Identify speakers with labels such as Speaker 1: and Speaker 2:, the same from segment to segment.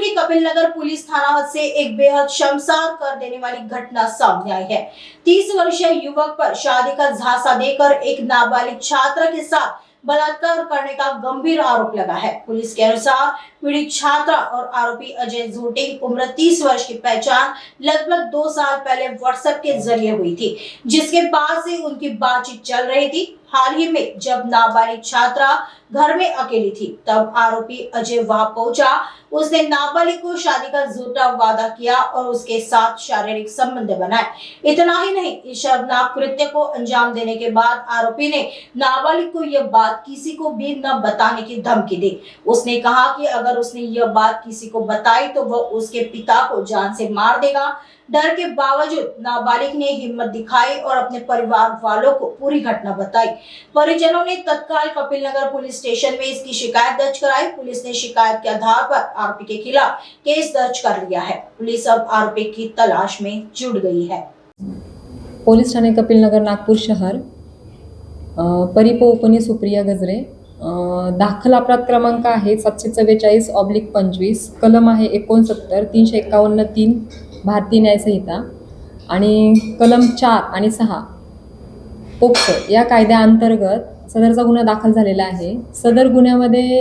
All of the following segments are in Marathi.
Speaker 1: की कपिल नगर पुलिस थाना हद से एक बेहद शर्मसार कर देने वाली घटना सामने आई है। 30 वर्षीय युवक पर शादी का झांसा देकर एक नाबालिग छात्रा के साथ बलात्कार करने का गंभीर आरोप लगा है। पुलिस के अनुसार पीड़ित छात्रा और आरोपी अजय झूटे उम्र 30 वर्ष की पहचान लगभग 2 साल पहले व्हाट्सएप के जरिए हुई थी, जिसके बाद से उनकी बातचीत चल रही थी। हाल ही में जब नाबालिग छात्रा घर में अकेली थी, तब आरोपी अजय वहां पहुंचा। उसने नाबालिग को शादी का झूठा वादा किया और उसके साथ शारीरिक संबंध बनाए। इतना ही नहीं, इस शर्मनाक कृत्य को अंजाम देने के बाद आरोपी ने नाबालिग को यह बात किसी को भी न बताने की धमकी दी। उसने कहा कि अगर उसने यह बात किसी को बताई तो वह उसके पिता को जान से मार देगा। डर के बावजूद नाबालिग ने हिम्मत दिखाई और अपने परिवार वालों को पूरी घटना बताई। परिजनों ने तत्काल कपिल नगर पुलिस स्टेशन में इसकी शिकायत दर्ज कराई। पुलिस ने शिकायत के आधार पर आरोपी के खिलाफ केस दर्ज कर लिया है। पुलिस अब आरोपी की तलाश में जुट गई है।
Speaker 2: पोलीस ठाणे कपिल नगर नागपूर शहर, परिपवनी सुप्रिया गजरे, दाखल अपराध क्रमांक आहे 744/25, कलम आहे 69, 351(3) भारतीय न्याय संहिता आणि कलम 4 आणि 6 पोक्सो या कायद्याअंतर्गत सदरचा गुन्हा दाखल झालेला आहे। सदर गुन्ह्यामध्ये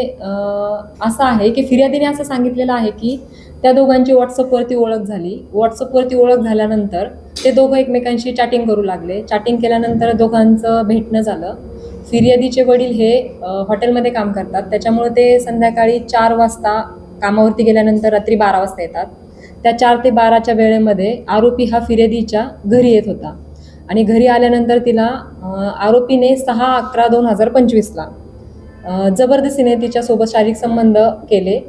Speaker 2: असं आहे की फिर्यादीने असं सांगितलेलं आहे की त्या दोघांची व्हॉट्सअपवरती ओळख झाली। व्हॉट्सअपवरती ओळख झाल्यानंतर ते दोघं एकमेकांशी चॅटिंग करू लागले। चॅटिंग केल्यानंतर दोघांचं भेटणं झालं। फिर्यादीचे वडील हे हॉटेलमध्ये काम करतात, त्याच्यामुळे ते संध्याकाळी 4 वाजता कामावरती गेल्यानंतर रात्री 12 वाजता येतात। त्या 4 ते 12च्या वेळेमध्ये आरोपी हा फिर्यादीच्या घरी येत होता आणि घरी आल्यानंतर तिला आरोपीने 6/11/2025ला जबरदस्तीने तिच्यासोबत शारीरिक संबंध केले।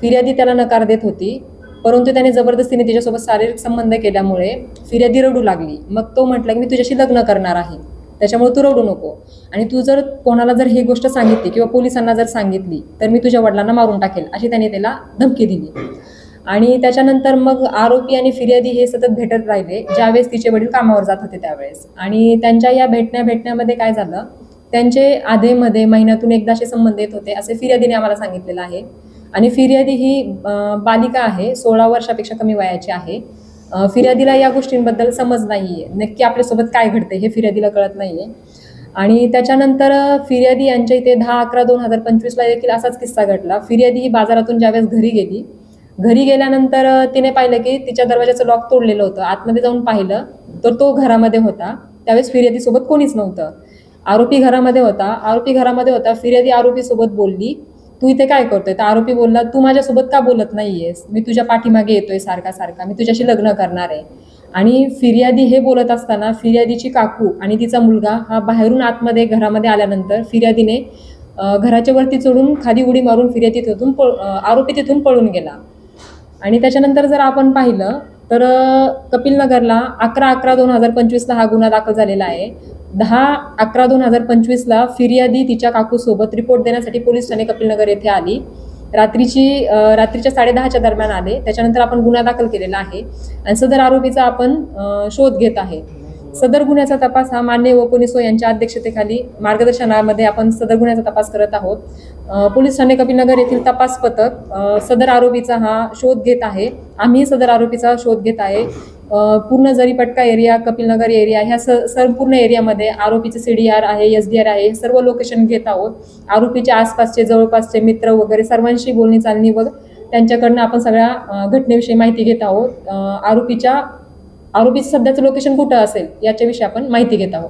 Speaker 2: फिर्यादी त्याला नकार देत होती, परंतु त्याने जबरदस्तीने तिच्यासोबत शारीरिक संबंध केल्यामुळे फिर्यादी रडू लागली। मग तो म्हटला की मी तुझ्याशी लग्न करणार आहे, त्याच्यामुळे तू रडू नको आणि तू जर कोणाला जर ही गोष्ट सांगितली किंवा पोलिसांना जर सांगितली तर मी तुझ्या वडिलांना मारून टाकेल, अशी त्याने त्याला धमकी दिली। आणि त्याच्यानंतर मग आरोपी आणि फिर्यादी हे सतत भेटत राहिले ज्यावेळेस तिचे वडील कामावर जात होते त्यावेळेस। आणि त्यांच्या या भेटण्यामध्ये काय झालं, त्यांचे आधेमध्ये महिन्यातून एकदा असे संबंध येत होते असे फिर्यादीने आम्हाला सांगितलेलं आहे। आणि फिर्यादी ही बालिका आहे, 16 वर्षापेक्षा कमी वयाची आहे। फिर्यादीला या गोष्टींबद्दल समज नाहीये, नक्की आपल्यासोबत काय घडते हे फिर्यादीला कळत नाहीये। आणि त्याच्यानंतर फिर्यादी यांच्या इथे 10/11/2025ला देखील असाच किस्सा घडला। फिर्यादी ही बाजारातून ज्यावेळेस घरी गेल्यानंतर तिने पाहिलं की तिच्या दरवाजाचं लॉक तोडलेलं होतं। आतमध्ये जाऊन पाहिलं तर तो घरामध्ये होता। त्यावेळेस फिर्यादीसोबत कोणीच नव्हतं। आरोपी घरामध्ये होता। फिर्यादी आरोपीसोबत बोलली, तू इथे काय करतोय? तर आरोपी बोलला, तू माझ्यासोबत का बोलत नाहीयेस? मी तुझ्या पाठीमागे येतोय सारखा, मी तुझ्याशी लग्न करणार आहे। आणि फिर्यादी हे बोलत असताना फिर्यादीची काकू आणि तिचा मुलगा हा बाहेरून आतमध्ये घरामध्ये आल्यानंतर फिर्यादीने घराच्या वरती चढून खाली उडी मारून आरोपी तिथून पळून गेला। आणि त्याच्यानंतर जर आपण पाहिलं तर कपिल नगरला 11/11/2025ला हा गुन्हा दाखल झालेला आहे। 10/11/2025ला फिर्यादी तिच्या काकूसोबत रिपोर्ट देण्यासाठी पोलीस ठाणे कपिल नगर येथे आली। रात्रीच्या 10:30च्या दरम्यान आले। त्याच्यानंतर आपण गुन्हा दाखल केलेला आहे आणि सदर आरोपीचा आपण शोध घेत आहे। सदर गुन्ह्याचा तपास हा माननीय पोलिस यांच्या अध्यक्षतेखाली मार्गदर्शनामध्ये आपण सदर गुन्ह्याचा तपास करत आहोत। पोलीस ठाणे कपिल नगर येथील तपास पथक सदर आरोपीचा हा शोध घेत आहे। आम्ही सदर आरोपीचा शोध घेत आहे। पूर्ण जरीपटका एरिया, कपिल नगर एरिया ह्या संपूर्ण एरियामध्ये आरोपीचे CDR आहे, SDR आहे, सर्व लोकेशन घेत आहोत। आरोपीच्या आसपासचे जवळपासचे मित्र वगैरे सर्वांशी बोलणी चालणी व त्यांच्याकडनं आपण सगळ्या घटनेविषयी माहिती घेत आहोत। आरोपीचं सध्याचं लोकेशन कुठं असेल याच्याविषयी आपण माहिती घेत आहोत।